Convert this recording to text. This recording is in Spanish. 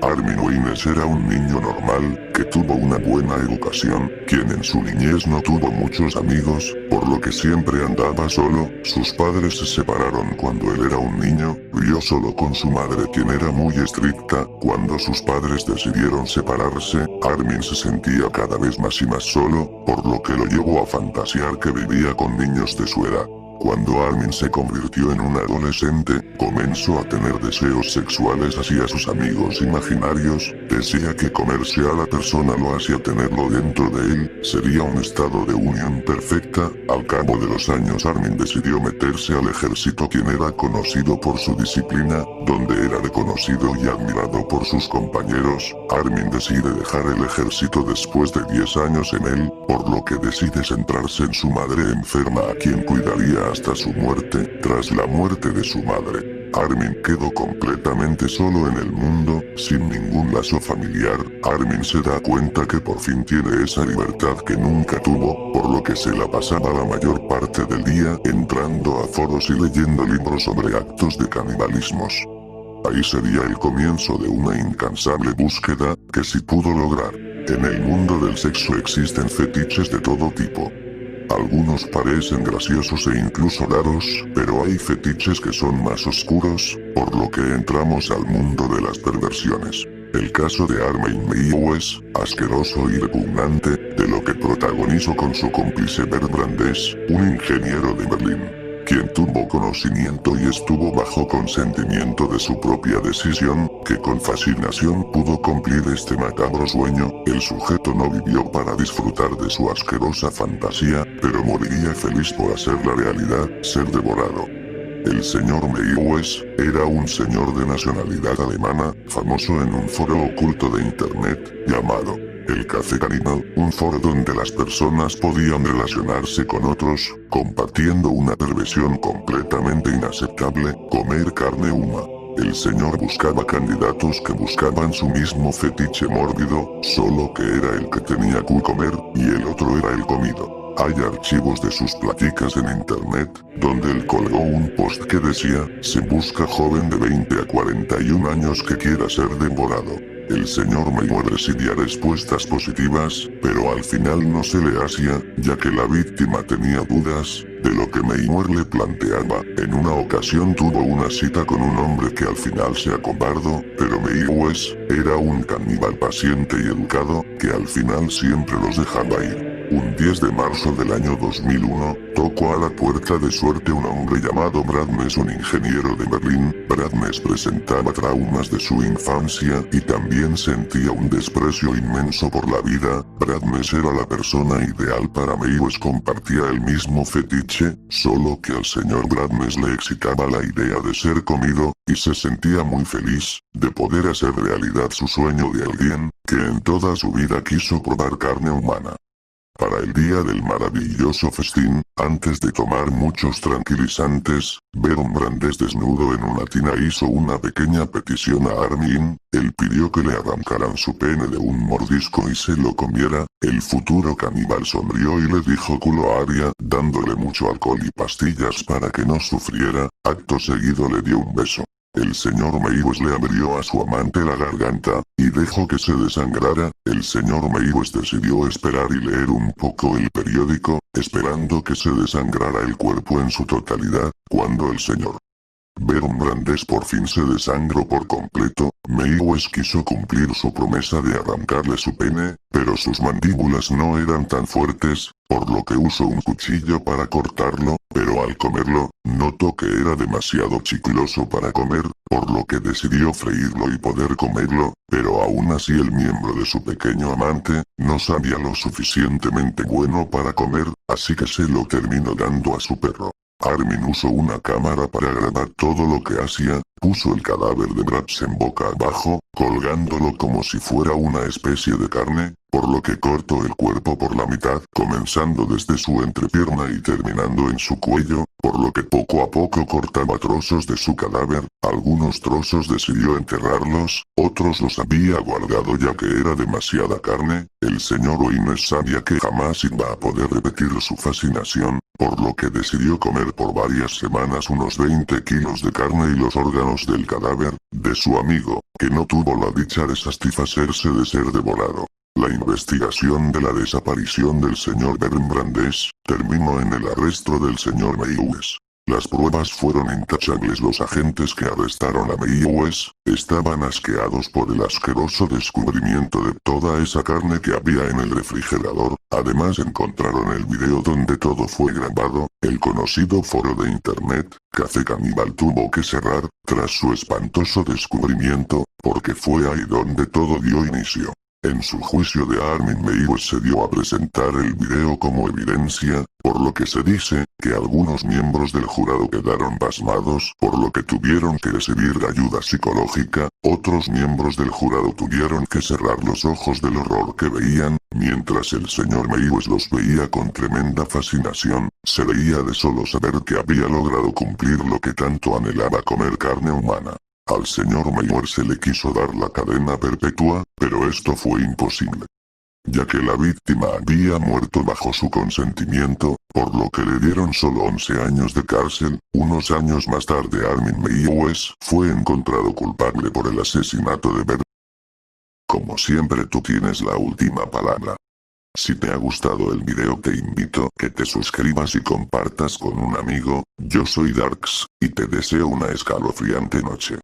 Armin Waynes era un niño normal, que tuvo una buena educación, quien en su niñez no tuvo muchos amigos, por lo que siempre andaba solo. Sus padres se separaron cuando él era un niño, vivió solo con su madre quien era muy estricta. Cuando sus padres decidieron separarse, Armin se sentía cada vez más y más solo, por lo que lo llevó a fantasear que vivía con niños de su edad. Cuando Armin se convirtió en un adolescente, comenzó a tener deseos sexuales hacia sus amigos imaginarios, decía que comerse a la persona lo hacía tenerlo dentro de él, sería un estado de unión perfecta. Al cabo de los años Armin decidió meterse al ejército, quien era conocido por su disciplina, donde era reconocido y admirado por sus compañeros. Armin decide dejar el ejército después de 10 años en él, por lo que decide centrarse en su madre enferma a quien cuidaría hasta su muerte. Tras la muerte de su madre, Armin quedó completamente solo en el mundo, sin ningún lazo familiar. Armin se da cuenta que por fin tiene esa libertad que nunca tuvo, por lo que se la pasaba la mayor parte del día entrando a foros y leyendo libros sobre actos de canibalismos. Ahí sería el comienzo de una incansable búsqueda, que sí pudo lograr. En el mundo del sexo existen fetiches de todo tipo. Algunos parecen graciosos e incluso raros, pero hay fetiches que son más oscuros, por lo que entramos al mundo de las perversiones. El caso de Armin Meiwes, asqueroso y repugnante, de lo que protagonizó con su cómplice Bert Brandes, un ingeniero de Berlín, quien tuvo conocimiento y estuvo bajo consentimiento de su propia decisión, que con fascinación pudo cumplir este macabro sueño. El sujeto no vivió para disfrutar de su asquerosa fantasía, pero moriría feliz por hacerla realidad, ser devorado. El señor Meiwes era un señor de nacionalidad alemana, famoso en un foro oculto de internet, llamado el Café Canibal, un foro donde las personas podían relacionarse con otros, compartiendo una perversión completamente inaceptable, comer carne humana. El señor buscaba candidatos que buscaban su mismo fetiche mórbido, solo que era el que tenía que comer, y el otro era el comido. Hay archivos de sus pláticas en internet, donde él colgó un post que decía, se busca joven de 20 a 41 años que quiera ser devorado. El señor Meiwes recibía respuestas positivas, pero al final no se le hacía, ya que la víctima tenía dudas de lo que Meiwes le planteaba. En una ocasión tuvo una cita con un hombre que al final se acobardó, pero Meiwes era un caníbal paciente y educado, que al final siempre los dejaba ir. Un 10 de marzo del año 2001, tocó a la puerta de suerte un hombre llamado Brandes, un ingeniero de Berlín. Brandes presentaba traumas de su infancia y también sentía un desprecio inmenso por la vida. Brandes era la persona ideal para Meiwes, compartía el mismo fetiche, solo que al señor Brandes le excitaba la idea de ser comido, y se sentía muy feliz de poder hacer realidad su sueño de alguien que en toda su vida quiso probar carne humana. Para el día del maravilloso festín, antes de tomar muchos tranquilizantes, ver un Brandes desnudo en una tina hizo una pequeña petición a Armin. Él pidió que le arrancaran su pene de un mordisco y se lo comiera. El futuro caníbal sonrió y le dijo culo a Aria, dándole mucho alcohol y pastillas para que no sufriera. Acto seguido le dio un beso. El señor Meiwes le abrió a su amante la garganta, y dejó que se desangrara. El señor Meiwes decidió esperar y leer un poco el periódico, esperando que se desangrara el cuerpo en su totalidad. Cuando el señor Bert Brandes por fin se desangró por completo, Meiwes quiso cumplir su promesa de arrancarle su pene, pero sus mandíbulas no eran tan fuertes, por lo que usó un cuchillo para cortarlo, pero al comerlo, notó que era demasiado chicloso para comer, por lo que decidió freírlo y poder comerlo, pero aún así el miembro de su pequeño amante no sabía lo suficientemente bueno para comer, así que se lo terminó dando a su perro. Armin usó una cámara para grabar todo lo que hacía, puso el cadáver de Brandes en boca abajo, colgándolo como si fuera una especie de carne, por lo que cortó el cuerpo por la mitad, comenzando desde su entrepierna y terminando en su cuello, por lo que poco a poco cortaba trozos de su cadáver, Algunos trozos decidió enterrarlos, otros los había guardado ya que era demasiada carne. El señor Wayne sabía que jamás iba a poder repetir su fascinación, por lo que decidió comer por varias semanas unos 20 kilos de carne y los órganos del cadáver de su amigo, que no tuvo la dicha de satisfacerse de ser devorado. La investigación de la desaparición del señor Brandes terminó en el arresto del señor Meiwes. Las pruebas fueron intachables. Los agentes que arrestaron a Meiwes estaban asqueados por el asqueroso descubrimiento de toda esa carne que había en el refrigerador. Además encontraron el video donde todo fue grabado. El conocido foro de internet, Café Caníbal, tuvo que cerrar tras su espantoso descubrimiento, porque fue ahí donde todo dio inicio. En su juicio de Armin Meiwes se dio a presentar el video como evidencia, por lo que se dice que algunos miembros del jurado quedaron pasmados, por lo que tuvieron que recibir ayuda psicológica. Otros miembros del jurado tuvieron que cerrar los ojos del horror que veían, mientras el señor Meiwes los veía con tremenda fascinación. Se reía de solo saber que había logrado cumplir lo que tanto anhelaba: comer carne humana. Al señor Meiwes se le quiso dar la cadena perpetua, pero esto fue imposible, ya que la víctima había muerto bajo su consentimiento, por lo que le dieron solo 11 años de cárcel. Unos años más tarde Armin Meiwes fue encontrado culpable por el asesinato de Bert. Como siempre, tú tienes la última palabra. Si te ha gustado el video te invito a que te suscribas y compartas con un amigo. Yo soy Darks, y te deseo una escalofriante noche.